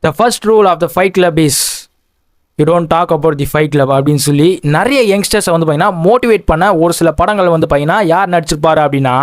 The first rule of the Fight Club is you don't talk about the fight club அப்படின்னு சொல்லி நிறைய யங்ஸ்டர்ஸை வந்து பார்த்தீங்கன்னா மோட்டிவேட் பண்ண ஒரு சில படங்கள் வந்து பார்த்தீங்கன்னா யார் நடிச்சிருப்பாரு அப்படின்னா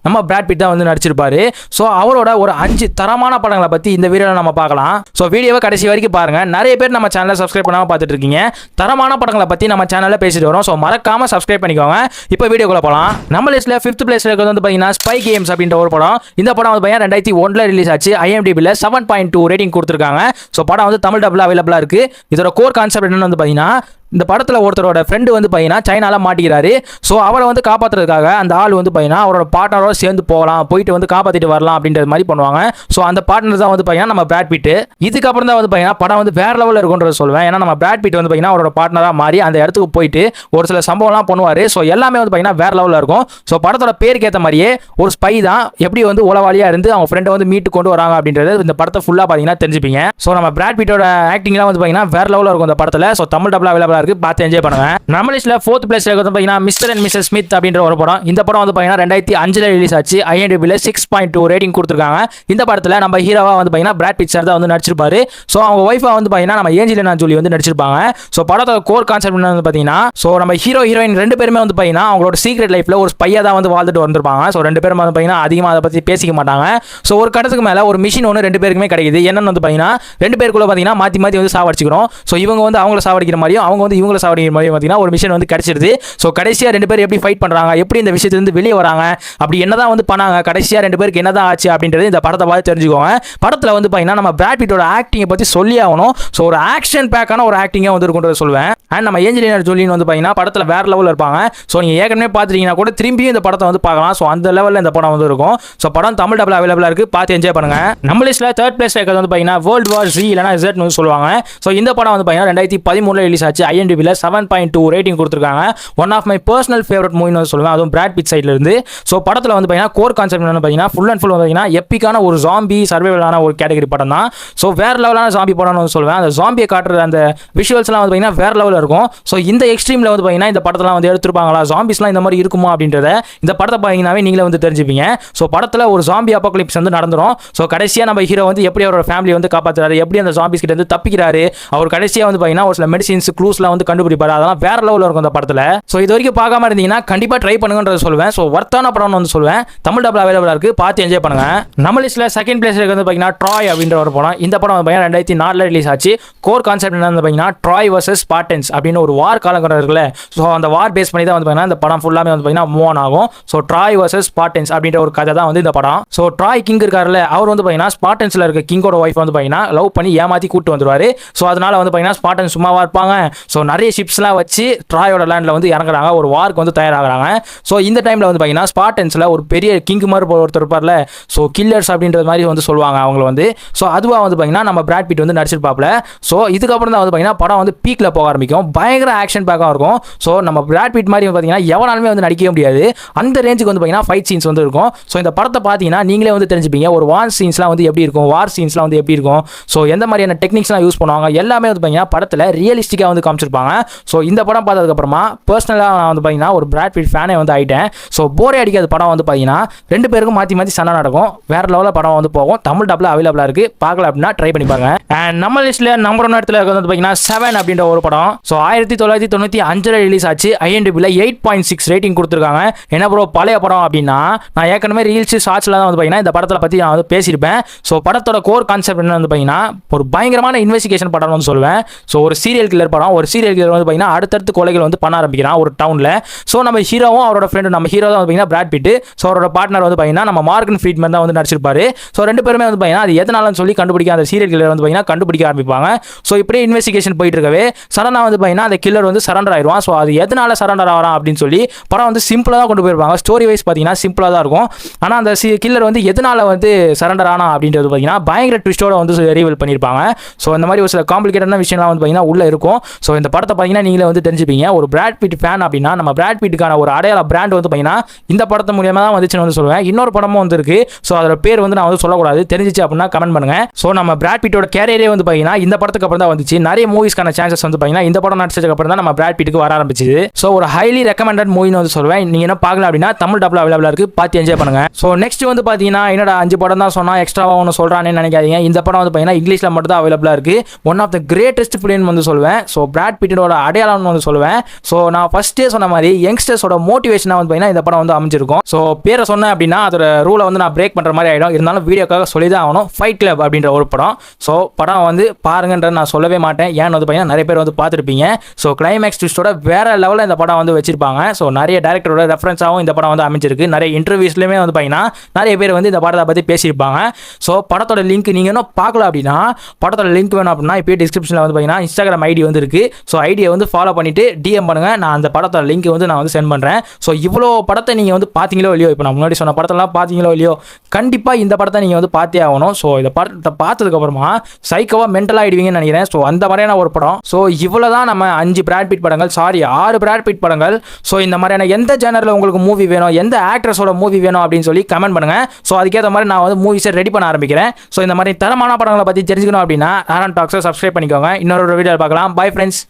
நம்ம பிராட் பிட் தான் வந்து நடிச்சிருப்பாரு. ஸோ அவரோட ஒரு 5 தரமான படங்களை பற்றி இந்த வீடியோவில் நம்ம பார்க்கலாம். ஸோ வீடியோவை கடைசி வரைக்கும் பாருங்கள். நிறைய பேர் நம்ம சேனலை சப்ஸ்கிரைப் பண்ணாமல் பார்த்துட்டு இருக்கீங்க. தரமான படங்களை பற்றி நம்ம சேனலில் பேசிட்டு வரோம். ஸோ மறக்காமல் சப்ஸ்கிரைப் பண்ணிக்கோங்க. இப்போ வீடியோக்குள்ள போகலாம். நம்ம லிஸ்ட்டில் 5th பிளேஸில் இருக்கிறது வந்து பார்த்தீங்கன்னா ஸ்பை கேம்ஸ் அப்படின்ற ஒரு படம். இந்த படம் வந்து பார்த்தீங்கன்னா 2001 ரிலீஸ் ஆச்சு. IMDbல 7.2 ரேட்டிங் கொடுத்துருக்காங்க. ஸோ படம் வந்து தமிழ் டபுள் அவைலபிளாக இருக்குது. இதோட கோர் கான்செப்ட் என்னன்னு வந்து பார்த்தீங்கன்னா, இந்த படத்தில் ஒருத்தரோட ஃப்ரெண்டு வந்து பார்த்தீங்கன்னா சைனால மாட்டிக்கிறாரு. ஸோ அவரை வந்து காப்பாற்றுறதுக்காக அந்த ஆள் வந்து பார்த்தீங்கன்னா அவரோட பார்ட்னரோட சேர்ந்து போயிட்டு வந்து காப்பாற்றிட்டு வரலாம் அப்படின்றது மாதிரி பண்ணுவாங்க. ஸோ அந்த பார்ட்னர் தான் வந்து பார்த்தீங்கன்னா நம்ம பிராட் பிட். இதுக்கப்புறம் தான் வந்து பார்த்தீங்கன்னா படம் வந்து வேற லெவலில் இருக்கும்ன்றது சொல்லுவேன். ஏன்னா நம்ம பிராட் பிட் வந்து பார்த்தீங்கன்னா அவரோட பார்ட்னராக மாறி அந்த இடத்துக்கு போயிட்டு ஒரு சில சம்பவம்லாம் பண்ணுவார். ஸோ எல்லாமே வந்து பார்த்தீங்கன்னா வேற லெவலில் இருக்கும். ஸோ படத்தோட பேருக்கு ஏற்ற மாதிரியே ஒரு ஸ்பை தான் எப்படி வந்து உளவாளியாக இருந்து அவங்க ஃப்ரெண்டை வந்து மீட்டு கொண்டு வராங்க அப்படின்றது இந்த படத்தை ஃபுல்லாக பார்த்தீங்கன்னா தெரிஞ்சுப்பீங்க. ஸோ நம்ம பிராட் பிட்டோட ஆக்டிங்லாம் வந்து பார்த்தீங்கன்னா வேற லெவலில் இருக்கும் இந்த படத்தில். ஸோ தமிழ் டபுள் அவைலபிளாக இருக்கு, பார்த்து என்ஜாய் பண்ணுங்க. நம்ம லிஸ்ட்ல 4th பிளேஸ்ல வந்து பாத்தீங்கன்னா மிஸ்டர் அண்ட் மிஸ்ஸஸ் ஸ்மித் அப்படின்ற ஒரு படம். இந்த படம் வந்து பாத்தீங்கன்னா 2005 ரிலீஸ் ஆச்சு. IMDbல 6.2 ரேட்டிங் கொடுத்துருக்காங்க. இந்த படத்துல நம்ம ஹீரோவா வந்து பாத்தீங்கன்னா பிராட் பிட் சார் தான் வந்து நடிச்சிருப்பாரு. ஸோ அவங்க ஒய்ஃபா வந்து பாத்தீங்கன்னா நம்ம ஏஞ்சலினா ஜோலி வந்து நடிச்சிருப்பாங்க. ஸோ படத்தோட கோர் கான்செப்ட் என்ன வந்து பாத்தீங்கன்னா, ஸோ நம்ம ஹீரோ ஹீரோயின் 2 பேருமே வந்து பாத்தீங்கன்னா அவங்களோட சீக்ரெட் லைஃப்ல ஒரு ஸ்பையா தான் வந்து வாழ்ந்துட்டு வந்திருப்பாங்க. ஸோ 2 பேரும் வந்து பாத்தீங்கன்னா அதிகமாக அதை பத்தி பேசிக்க மாட்டாங்க. ஸோ ஒரு கட்டத்துக்கு மேல ஒரு மிஷின் ஒன்று 2 பேருக்குமே கிடைக்குது. என்னன்னு வந்து பாத்தீங்கன்னா 2 பேருக்குள்ள பாத்தீங்கன்னா மாத்தி மாத்தி வந்து சாவடிச்சுக்கிறோம். ஸோ இவங்க வந்து அவங்கள சாவடிக்கிற மாதிரியும் அவங்க வந்து இவங்கள சாவடிக்கிற மாதிரியும் பாத்தீங்கன்னா ஒரு மிஷன் வந்து கிடைச்சிருது. ஸோ கடைசியாக 2 பேர் எப்படி ஃபைட் பண்ணுறாங்க, எப்படி இந்த விஷயத்துலேருந்து வெளியே வராங்க, அப்படி என்னதான் வந்து பண்ணாங்க, கடைசியாக 2 பேருக்கு என்னதான் ஆச்சு அப்படின்றது இந்த படத்தை பார்த்து தெரிஞ்சுக்கோங்க. படத்தில் வந்து பார்த்தீங்கன்னா நம்ம பிராட் பிட்டோட ஆக்டிங்கை பற்றி சொல்லி ஆகணும். ஸோ ஒரு ஆக்ஷன் பேக்கான ஒரு ஆக்டிங்காக வந்து இருக்கும்ன்றது சொல்லுவேன். அண்ட் நம்ம ஏஞ்சலினா ஜோலின்னு வந்து பார்த்தீங்கன்னா படத்தில் வேற லெவலில் இருப்பாங்க. ஸோ நீங்கள் ஏற்கனவே பார்த்துட்டீங்கன்னா கூட திரும்பியும் இந்த படத்தை வந்து பார்க்கலாம். ஸோ அந்த லெவலில் இந்த படம் வந்து இருக்கும். ஸோ படம் தமிழ் டபுள் அவைலபிளாக இருக்குது, பார்த்து என்ஜாய் பண்ணுங்க. நம்ம லிஸ்ட்டில் 3rd பிளேஸ் இருக்கிறது வந்து பார்த்தீங்கன்னா வேர்ல்ட் வார் Z இல்லைனா Z சொல்லுவாங்க. ஸோ இந்த படம் வந்து பார்த்தீங்கன்னா 2013 ரிலீஸ் ஆச்சு. IMDbல 7.2 ரேட்டிங் கொடுத்துருக்காங்க. One of my personal favourite மூவின்னு சொல்லுவேன், அதுவும் பிராட் பிட் சைட்ல இருந்து. ஸோ படத்தில் வந்து பார்த்தீங்கன்னா கோர் கான்செப்ட் என்ன பார்த்தீங்கன்னா ஃபுல் அண்ட் ஃபுல் பார்த்தீங்கன்னா எப்பிக்கான ஒரு ஜாம்பி சர்வைவலான ஒரு கேட்டகரி படம் தான். ஸோ வேற லெவலான ஜாம்பி படம்னு சொல்லுவேன். அந்த ஜாம்பியை காட்டுற அந்த விஷுவல்ஸ்லாம் வந்து பார்த்தீங்கன்னா வேற லெவலில் இருக்கும். ஸோ இந்த எக்ஸ்ட்ரீமில் வந்து பார்த்தீங்கன்னா இந்த படத்தெல்லாம் வந்து எடுத்துருப்பாங்களா, ஜாம்பிஸ்லாம் இந்த மாதிரி இருக்குமா அப்படின்றத இந்த படத்தை பார்த்தீங்கன்னாவே நீங்களே வந்து தெரிஞ்சுப்பீங்க. ஸோ படத்தில் ஒரு ஜாம்பி அப்பாக்லிப்ஸ் வந்து நடந்துடும். ஸோ கடைசியாக நம்ம ஹீரோ வந்து எப்படி அவரோட ஃபேமிலி வந்து காப்பாற்றுறாரு, எப்படி அந்த ஜாம்பிஸ் கிட்ட வந்து தப்பிக்கிறாரு, அவர் கடைசியாக வந்து பார்த்தீங்கன்னா ஒரு சில மெடிசின்ஸ் க்ளூஸ்லாம் வந்து கண்டுபிடிப்பாரு. அதெல்லாம் வேற லெவலில் இருக்கும் அந்த படத்தில். ஸோ இது வரைக்கும் பார்க்காம இருந்தீங்கன்னா கண்டிப்பாக ட்ரை பண்ணுங்கன்றத சொல்லுவேன். ஸோ வர்த்தான படம்னு வந்து சொல்லுவேன். தமிழ் டபுள் அவைலபிளாக இருக்குது, பார்த்து என்ஜாய் பண்ணுங்க. நம்ம லிஸ்ட்டில் 2nd பிளேஸ் வந்து பார்த்தீங்கன்னா ட்ராய் அப்படின்ற ஒரு படம். இந்த படம் வந்து பார்த்தீங்கன்னா 2004 ரிலீஸ் ஆச்சு. கோர் கான்செப்ட் என்ன வந்து பார்த்தீங்கன்னா ட்ராய் வர்சஸ் ஸ்பார்டன்ஸ் அப்படின்னு ஒரு வார் காலங்கரம் இருக்குல்ல. ஸோ அந்த வார் பேஸ் பண்ணி தான் வந்து பார்த்தீங்கன்னா இந்த படம் ஃபுல்லாமே வந்து பார்த்தீங்கன்னா மூவ் ஆன் ஆகும். ஸோ ட்ராய் வர்சஸ் ஸ்பார்டன்ஸ் அப்படின்ற ஒரு கதை தான் வந்து இந்த படம். ஸோ ட்ராய் கிங் இருக்காருல்ல, அவர் வந்து பார்த்தீங்கன்னா ஸ்பார்டன்ஸில் இருக்க கிங்கோட ஒய்ஃப் வந்து பார்த்தீங்கன்னா லவ் பண்ணி ஏமாற்றி கூட்டு வந்துருவாரு. ஸோ அதனால வந்து பார்த்தீங்கன்னா ஸ்பார்டன் சும்மாவா இருப்பாங்க. ஸோ நிறைய ஷிப்ஸ்லாம் வச்சு ட்ராயோட லேண்டில் வந்து இறங்குறாங்க, ஒரு வார்க்கு வந்து தயாராகிறாங்க. ஸோ இந்த டைமில் வந்து பார்த்தீங்கன்னா ஸ்பார்டன்ஸில் ஒரு பெரிய கிங் மாதிரி ஒருத்தர் இருப்பார்ல, ஸோ கில்லர்ஸ் அப்படின்றது மாதிரி வந்து சொல்லுவாங்க அவங்கள வந்து. ஸோ அதுவாக வந்து பார்த்தீங்கன்னா நம்ம பிராட் பிட் வந்து நடிச்சிருப்பாப்ல. ஸோ இதுக்கப்புறம் தான் வந்து பார்த்தீங்கன்னா படம் வந்து பீக்கில் போக ஆரம்பிக்கும். பயங்கர ஆக்ஷன் பேக்காக இருக்கும். ஸோ நம்ம பிராட் பிட் மாதிரி பார்த்தீங்கன்னா எவனாலுமே வந்து நடிக்கவே முடியாது. அந்த ரேஞ்சுக்கு வந்து பார்த்தீங்கன்னா ஃபைட் சீன்ஸ் வந்து இருக்கும். ஸோ இந்த படத்தை பார்த்தீங்கன்னா நீங்களே வந்து தெரிஞ்சுப்பீங்க ஒரு வார் சீன்ஸ்லாம் வந்து எப்படி இருக்கும், வார் சீன்ஸ்லாம் வந்து எப்படி இருக்கும், ஸோ எந்த மாதிரியான டெக்னிக்ஸ்லாம் யூஸ் பண்ணுவாங்க எல்லாமே வந்து பார்த்தீங்கன்னா படத்தில் ரியலிஸ்டிக்காக வந்து காமிச்சிருப்பாங்க. ஸோ இந்த படம் பார்த்ததுக்கப்புறமா பர்சனலாக நான் வந்து பார்த்தீங்கன்னா ஒரு பிராட் பிட் ஃபேனே வந்து ஆகிட்டேன். ஸோ போரே அடிக்காத படம் வந்து பார்த்தீங்கன்னா 2 பேருக்கும் மாற்றி மாற்றி சண்டை நடக்கும். வேற லெவலில் படம் வந்து போகும். தமிழ் டபுள் அவைலபிளாக இருக்குது, பார்க்கல அப்படின்னா ட்ரை பண்ணி பாருங்க. அண்ட் நம்ம லிஸ்ட்டில் நம்பர் 1 இடத்துல வந்து பார்த்தீங்கன்னா 7 அப்படின்ற ஒரு படம். ஸோ 1995 ரிலீஸ் ஆச்சு. IMDbல 8.6 ரேட்டிங் கொடுத்துருக்காங்க. என்ன ப்ரோ பழைய படம் அப்படின்னா, நான் ஏற்கனவே ரீல்ஸ் ஷார்ட்ஸில் தான் வந்து பார்த்தீங்கன்னா இந்த படத்தை பற்றி நான் வந்து பேசியிருப்பேன். ஸோ படத்தோட கோர் கான்செப்ட் என்ன வந்து பார்த்தீங்கன்னா ஒரு பயங்கரமான இன்வெஸ்டிகேஷன் படம் வந்து சொல்லுவேன். ஸோ ஒரு சீரியல் கில்லர் படம். ஒரு சீரியல் கில்லர் வந்து பார்த்தீங்கன்னா அடுத்தடுத்து கொலைகள் வந்து பண்ண ஆரம்பிக்கிறான் ஒரு டவுனில். ஸோ நம்ம ஹீரோவும் அவரோட ஃப்ரெண்டு, நம்ம ஹீரோ தான் வந்து பார்த்தீங்கன்னா பிராட் பிட். ஸோ அவரோட பார்ட்னர் வந்து பார்த்தீங்கன்னா நம்ம மார்கன் ஃப்ரீட்மேன் தான் வந்து நடிச்சிருப்பாரு. ஸோ 2 பேருமே வந்து பார்த்தீங்கன்னா அது எதனாலன்னு சொல்லி கண்டுபிடிக்க அந்த சீரியல் கில்லர் வந்து பார்த்தீங்கன்னா கண்டுபிடிக்க ஆரம்பிப்பாங்க. ஸோ இப்படியே இன்வெஸ்டிகேஷன் போயிட்டு இருக்கவே சடனாக வந்து பார்த்தீங்கன்னா அந்த கில்லர் வந்து சரண்டர் ஆயிடுவான். ஸோ அது எதனால சரண்டர் ஆகிறான் அப்படின்னு சொல்லி படம் வந்து சிம்பிளாக தான் கொண்டு போயிருப்பாங்க. ஸ்டோரி வைஸ் பார்த்தீங்கன்னா சிம்பிளாக தான் இருக்கும். ஆனால் அந்த கில்லர் வந்து எதனால வந்து சரண்டர் ஆனா அப்படின்றது பார்த்தீங்கன்னா பயங்கர ட்விஸ்டோட வந்து ரிவீல் பண்ணியிருப்பாங்க. ஸோ இந்த மாதிரி ஒரு சில காம்ப்ளிகேட்டான விஷயம்லாம் வந்து பார்த்தீங்கன்னா உள்ள இருக்கும். ஸோ இந்த அந்த படத்தை பார்த்தீங்கன்னா நீங்களே வந்து தெரிஞ்சுப்பீங்க. ஒரு பிராட் பிட் ஃபேன் அப்படின்னா நம்ம பிராட் பிட்டுக்கான ஒரு அடையாள பிராண்ட் வந்து பார்த்தீங்கன்னா இந்த படத்து மூலியமாக தான் வந்துச்சுன்னு வந்து சொல்லுவேன். இன்னொரு படமும் வந்து இருக்கு. ஸோ அதோட பேர் வந்து நான் வந்து சொல்லக்கூடாது, தெரிஞ்சிச்சு அப்படின்னா கமெண்ட் பண்ணுங்க. ஸோ நம்ம பிராட் பிட்டோட கேரியரே வந்து பார்த்தீங்கன்னா இந்த படத்துக்கு அப்புறம் தான் வந்துச்சு. நிறைய மூவிஸ்க்கான சான்சஸ் வந்து பார்த்தீங்கன்னா இந்த படம் நடிச்சதுக்கு அப்புறம் தான் நம்ம பிராட் பிட்டுக்கு வர ஆரம்பிச்சது. ஸோ ஒரு ஹைலி ரெக்கமெண்டட் மூவின்னு வந்து சொல்லுவேன். நீங்க என்ன பார்க்கலாம் அப்படின்னா தமிழ் டப்ல அவைலபிளா இருக்கு, பார்த்து என்ஜாய் பண்ணுங்க. ஸோ நெக்ஸ்ட் வந்து பார்த்தீங்கன்னா என்னடா 5 படம் தான் சொன்னா எக்ஸ்ட்ராவா ஒன்று சொல்றானே நினைக்காதீங்க. இந்த படம் வந்து பார்த்தீங்கன்னா இங்கிலீஷ்ல மட்டும் தான் அவைலபிளா இருக்கு. One of the greatest film வந்து சொல்லுவேன். ஸோ பிராட் பிட்டோட அடையாளம்னு வந்து சொல்லுவேன். ஸோ நான் ஃபர்ஸ்டே சொன்ன மாதிரி யங்ஸ்டர்ஸோட மோட்டிவேஷனாக வந்து பார்த்தீங்கன்னா இந்த படம் வந்து அமைஞ்சிருக்கும். ஸோ பேரை சொன்னேன் அப்படின்னா அதோட ரூலை வந்து நான் பிரேக் பண்ற மாதிரி ஆயிடும். இருந்தாலும் வீடியோக்காக சொல்லி தான் ஆகணும். ஃபைட் கிளப் அப்படின்ற ஒரு படம். ஸோ படம் வந்து பாருங்கன்ற நான் சொல்லவே மாட்டேன். ஏன்னு வந்து பார்த்தீங்கன்னா நிறைய பேர் வந்து பார்த்துருப்பீங்க. ஸோ கிளைமேக்ஸ் ட்விஸ்டோட வேற லெவலில் இந்த படம் வந்து வச்சிருப்பாங்க. ஸோ நிறைய டேரக்டரோட ரெஃபரன்ஸாகவும் இந்த படம் வந்து அமைஞ்சிருக்கு. நிறைய இன்டர்வியூஸ்லையுமே வந்து பார்த்தீங்கன்னா நிறைய பேர் வந்து இந்த படத்தை பற்றி பேசியிருப்பாங்க. ஸோ படத்தோட லிங்க் நீங்கள் இன்னும் பார்க்கல அப்படின்னா படத்தோட லிங்க் வேணும் அப்படின்னா இப்போ டிஸ்கிரிப்ஷனில் வந்து பார்த்தீங்கன்னா இன்ஸ்டாகிராம் ஐடி வந்து இருக்கு. ஸோ ஐடியை வந்து ஃபாலோ பண்ணிட்டு டிஎம் பண்ணுங்க. நான் அந்த படத்தோட லிங்க் வந்து நான் வந்து சென்ட் பண்ணுறேன். ஸோ இவ்வளோ படத்தை நீங்கள் வந்து பார்த்தீங்களோ இல்லையோ, இப்போ நான் முன்னாடி சொன்ன படத்தெல்லாம் பார்த்தீங்களோ இல்லையோ, கண்டிப்பாக இந்த படத்தை நீங்கள் வந்து பார்த்தே ஆகணும். ஸோ இந்த படத்தை பார்த்ததுக்கப்புறமா சைக்கோவாக மென்டலாக ஆகிடுவீங்கன்னு நினைக்கிறேன். ஸோ அந்த மாதிரியான ஒரு படம். ஸோ இவ்வளோ தான் நம்ம 5 பிராட் பிட் படங்கள், சாரி 6 பிராட் பிட் படங்கள். ஸோ இந்த மாதிரியான எந்த ஜேனரில் உங்களுக்கு மூவி வேணும், எந்த ஆக்ட்ரஸோட மூவி வேணும் அப்படின்னு சொல்லி கமெண்ட் பண்ணுங்க. ஸோ அதுக்கேற்ற மாதிரி நான் வந்து மூவிஸை ரெடி பண்ண ஆரம்பிக்கிறேன். ஸோ இந்த மாதிரி தரமான படங்களை பற்றி தெரிஞ்சுக்கணும் அப்படின்னா ஆரன் டாக்ஸை சப்ஸ்கிரைப் பண்ணிக்கோங்க. இன்னொரு வீடியோவில் பார்க்கலாம். Bye friends.